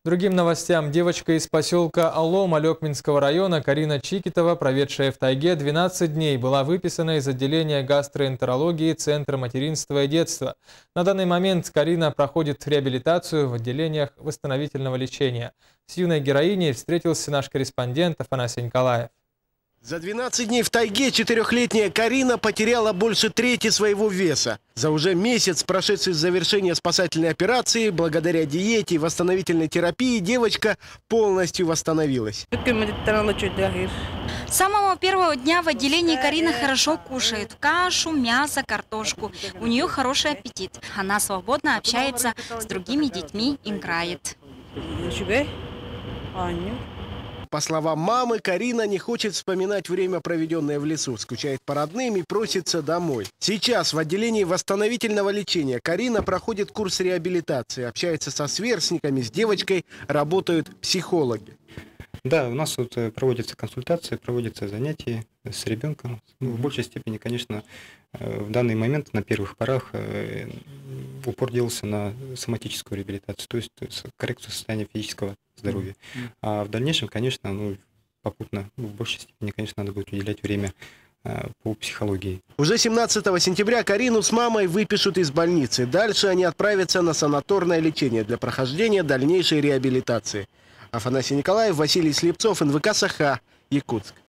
Другим новостям. Девочка из поселка Алом Алекминского района Карина Чикитова, проведшая в тайге 12 дней, была выписана из отделения гастроэнтерологии Центра материнства и детства. На данный момент Карина проходит реабилитацию в отделениях восстановительного лечения. С юной героиней встретился наш корреспондент Афанасий Николаев. За 12 дней в тайге 4-летняя Карина потеряла больше трети своего веса. За уже месяц, прошедший с завершения спасательной операции, благодаря диете и восстановительной терапии, девочка полностью восстановилась. С самого первого дня в отделении Карина хорошо кушает кашу, мясо, картошку. У нее хороший аппетит. Она свободно общается с другими детьми, играет. По словам мамы, Карина не хочет вспоминать время, проведенное в лесу, скучает по родным и просится домой. Сейчас в отделении восстановительного лечения Карина проходит курс реабилитации, общается со сверстниками, с девочкой работают психологи. Да, у нас тут проводятся консультации, проводятся занятия с ребенком. В большей степени, конечно, в данный момент на первых порах упор делался на соматическую реабилитацию, то есть коррекцию состояния физического здоровья. А в дальнейшем, конечно, попутно, в большей степени, конечно, надо будет уделять время по психологии. Уже 17 сентября Карину с мамой выпишут из больницы. Дальше они отправятся на санаторное лечение для прохождения дальнейшей реабилитации. Афанасий Николаев, Василий Слепцов, НВК «Саха», Якутск.